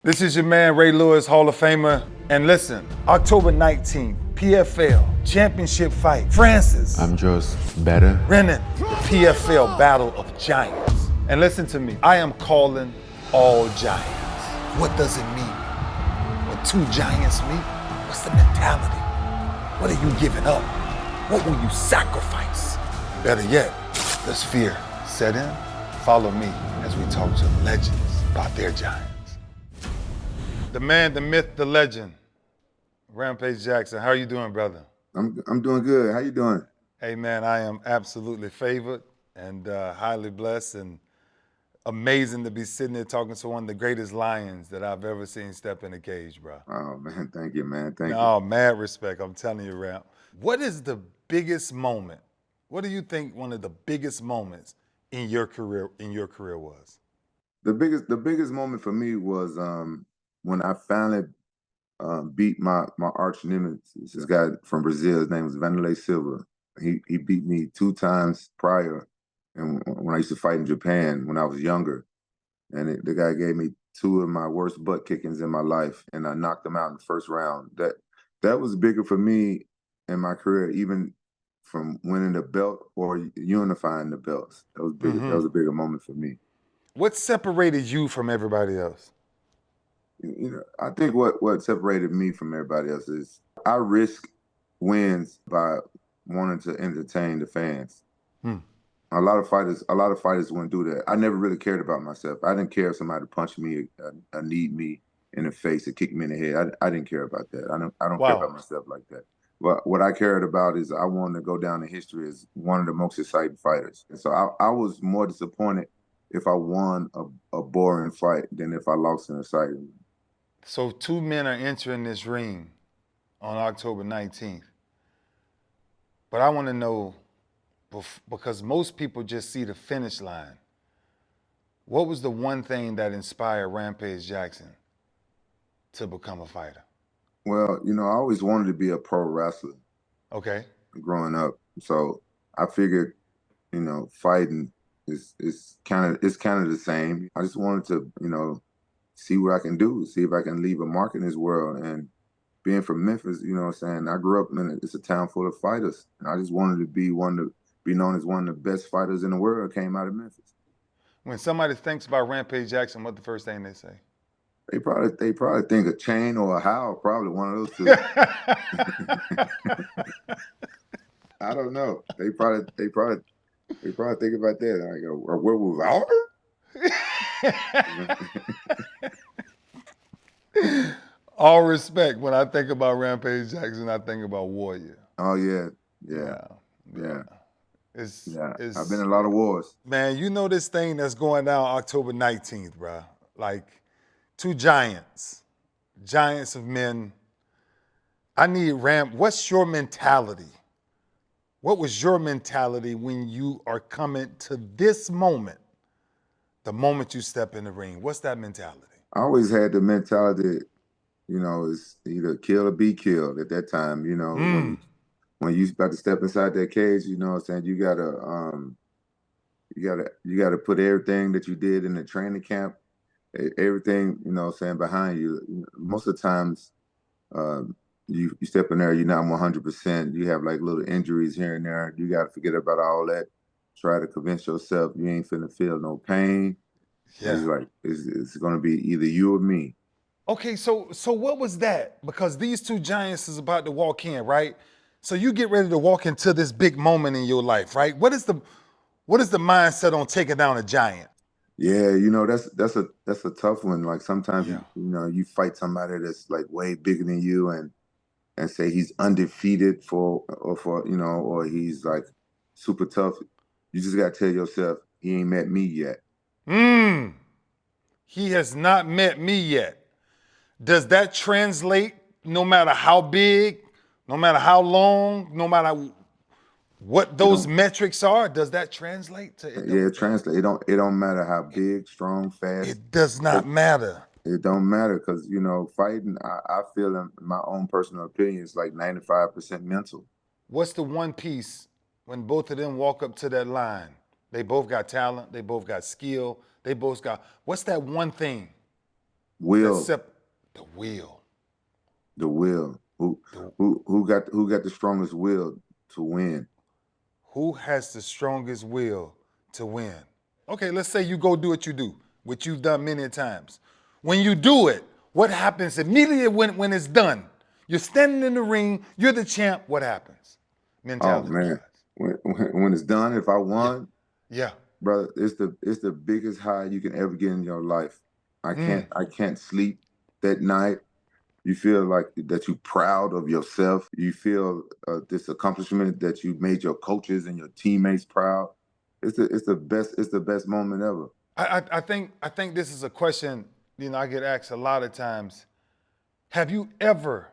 This is your man, Ray Lewis, Hall of Famer. And listen, October 19th, PFL Championship fight. Francis. I'm just better. Renan, the PFL Battle of Giants. And listen to me, I am calling all giants. What does it mean? When two giants meet, what's the mentality? What are you giving up? What will you sacrifice? Better yet, does fear set in? Follow me as we talk to legends about their giants. The man, the myth, the legend, Rampage Jackson. How are you doing, brother? I'm doing good. How you doing? Hey, man, I am absolutely favored and highly blessed and amazing to be sitting there talking to one of the greatest lions that I've ever seen step in a cage, bro. Oh, man, thank you, man. Thank you. Oh, mad respect. I'm telling you, Ramp. What is the biggest moment? What do you think one of the biggest moments in your career was? The biggest moment for me was when I finally beat my arch nemesis. This guy from Brazil. His name was Vanderlei Silva. He beat me 2 times prior, and when I used to fight in Japan when I was younger. And the guy gave me 2 of my worst butt kickings in my life, and I knocked him out in the first round. That was bigger for me in my career, even from winning the belt or unifying the belts. That was bigger. That was a bigger moment for me. What separated you from everybody else? You know, I think what separated me from everybody else is I risk wins by wanting to entertain the fans. A lot of fighters wouldn't do that. I never really cared about myself. I didn't care if somebody punched me, kneed me in the face, or kicked me in the head. I didn't care about that. I don't care about myself like that. But what I cared about is I wanted to go down in history as one of the most exciting fighters. And so I was more disappointed if I won a boring fight than if I lost an exciting one. So 2 men are entering this ring on October 19th. But I want to know, because most people just see the finish line, what was the one thing that inspired Rampage Jackson to become a fighter? Well, you know, I always wanted to be a pro wrestler. Okay. Growing up. So I figured, you know, fighting is kind of the same. I just wanted to, you know, see what I can do, see if I can leave a mark in this world. And being from Memphis, you know what I'm saying, I grew up it's a town full of fighters. And I just wanted to be known as one of the best fighters in the world came out of Memphis. When somebody thinks about Rampage Jackson, what's the first thing they say? They probably think a chain or a howl, probably one of those 2. I don't know. They probably think about that. I go, a werewolf. All respect. When I think about Rampage Jackson, I think about warrior. Oh yeah. I've been in a lot of wars. Man, you know this thing that's going down October 19th, bro. Like 2 giants of men. I need what's your mentality? What was your mentality when you are coming to this moment, the moment you step in the ring? What's that mentality? I always had the mentality, you know, is either kill or be killed at that time. You know, when you about to step inside that cage, you know what I'm saying, you gotta put everything that you did in the training camp, everything, you know what I'm saying, behind you. Most of the times, you step in there, you're not 100%. You have like little injuries here and there. You got to forget about all that. Try to convince yourself you ain't finna feel no pain. Yeah. It's like it's going to be either you or me. Okay, so what was that? Because these 2 giants is about to walk in, right? So you get ready to walk into this big moment in your life, right? What is the mindset on taking down a giant? Yeah, you know, that's a tough one. Like sometimes you know, you fight somebody that's like way bigger than you and say he's undefeated or he's like super tough. You just got to tell yourself he ain't met me yet. He has not met me yet. Does that translate no matter how big, no matter how long, no matter what those metrics are? Does that translate to it? Yeah, it translates. It don't matter how big, strong, fast. It does not matter. It don't matter because, you know, fighting, I feel in my own personal opinion, it's like 95% mental. What's the one piece when both of them walk up to that line? They both got talent. They both got skill. What's that one thing Will. The will. The will. Who got the strongest will to win? Who has the strongest will to win? Okay, let's say you go do what you do, which you've done many times. When you do it, what happens immediately when it's done? You're standing in the ring, you're the champ, what happens? Oh Mentality man, when it's done, if I won, yeah, brother, it's the biggest high you can ever get in your life. I can't sleep that night. You feel like that you're proud of yourself. You feel this accomplishment that you made your coaches and your teammates proud. It's the best moment ever. I think this is a question, I get asked a lot of times. Have you ever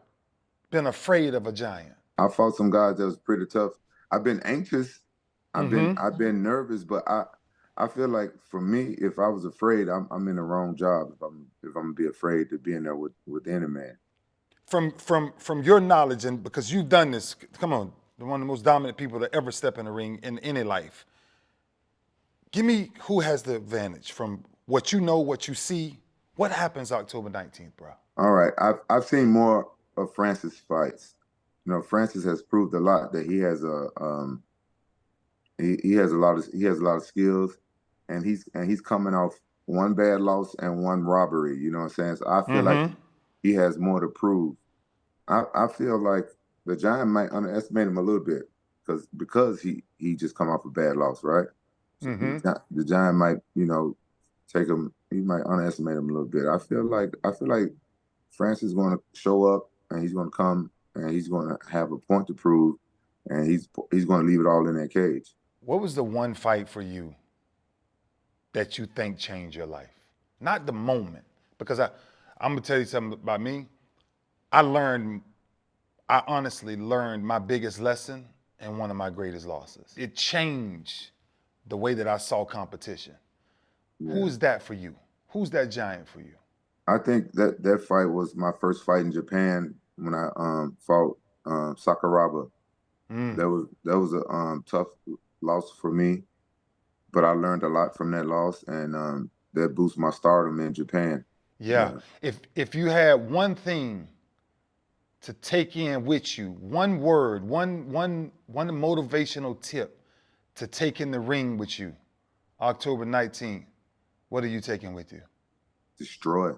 been afraid of a giant? I fought some guys that was pretty tough. I've been anxious. I've been nervous, but I feel like for me, if I was afraid, I'm in the wrong job. If I'm gonna be afraid to be in there with any man. From your knowledge, and because you've done this, come on, one of the most dominant people to ever step in the ring in any life. Give me who has the advantage from what you know, what you see. What happens October 19th, bro? All right, I've seen more of Francis fights. Francis has proved a lot that he has he has a lot of skills, and he's coming off one bad loss and one robbery. You know what I'm saying? So I feel like he has more to prove. I feel like the Giant might underestimate him a little bit because he just come off a bad loss, right? So the Giant might take him. He might underestimate him a little bit. I feel like Francis is going to show up, and he's going to come, and he's going to have a point to prove, and he's going to leave it all in that cage. What was the one fight for you that you think changed your life? Not the moment, because I'm gonna tell you something about me. I honestly learned my biggest lesson in one of my greatest losses. It changed the way that I saw competition. Yeah. Who is that for you? Who's that giant for you? I think that fight was my first fight in Japan when I fought Sakuraba. That was a tough loss for me, but I learned a lot from that loss, and that boosted my stardom in Japan. Yeah. If you had one thing to take in with you, one word, one motivational tip to take in the ring with you, October 19th, what are you taking with you? Destroy.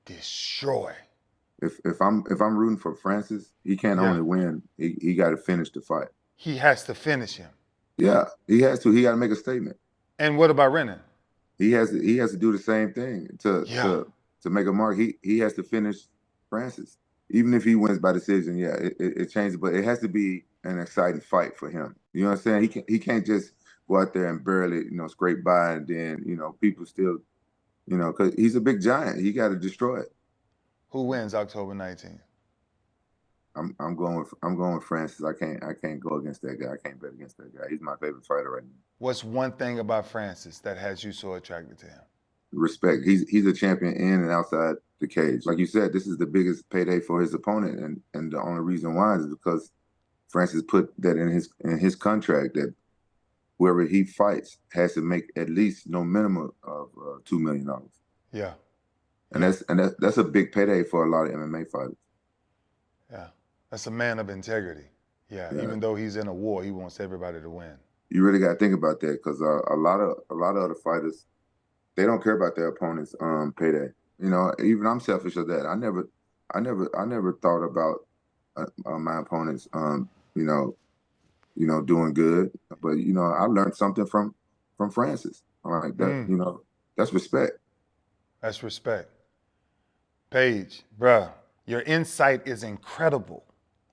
Destroy. If I'm rooting for Francis, he can't only win. He got to finish the fight. He has to finish him. Yeah, he has to. He got to make a statement. And what about Renan? He has to do the same thing to make a mark. He has to finish Francis. Even if he wins by decision, it changes, but it has to be an exciting fight for him. You know what I'm saying? He can't just go out there and barely, scrape by, and then, people still, because he's a big giant. He got to destroy it. Who wins October 19th? I'm going with Francis. I can't go against that guy. I can't bet against that guy. He's my favorite fighter right now. What's one thing about Francis that has you so attracted to him? Respect. He's a champion in and outside the cage. Like you said, this is the biggest payday for his opponent, and the only reason why is because Francis put that in his contract that whoever he fights has to make at least no minimum of $2 million. Yeah. And that's a big payday for a lot of MMA fighters. Yeah. That's a man of integrity. Yeah. Even though he's in a war, he wants everybody to win. You really got to think about that, because a lot of other fighters, they don't care about their opponent's payday. Even I'm selfish of that. I never thought about my opponents doing good. But I learned something from Francis. All right, that that's respect. That's respect. Paige, bruh, your insight is incredible.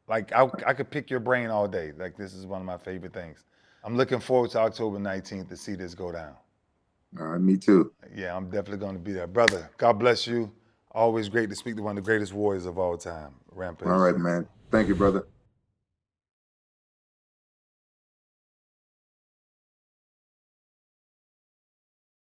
Like I could pick your brain all day. Like this is one of my favorite things. I'm looking forward to October 19th to see this go down. All right, me too. Yeah, I'm definitely going to be there. Brother, God bless you. Always great to speak to one of the greatest warriors of all time, Rampage. All right, man. Thank you, brother.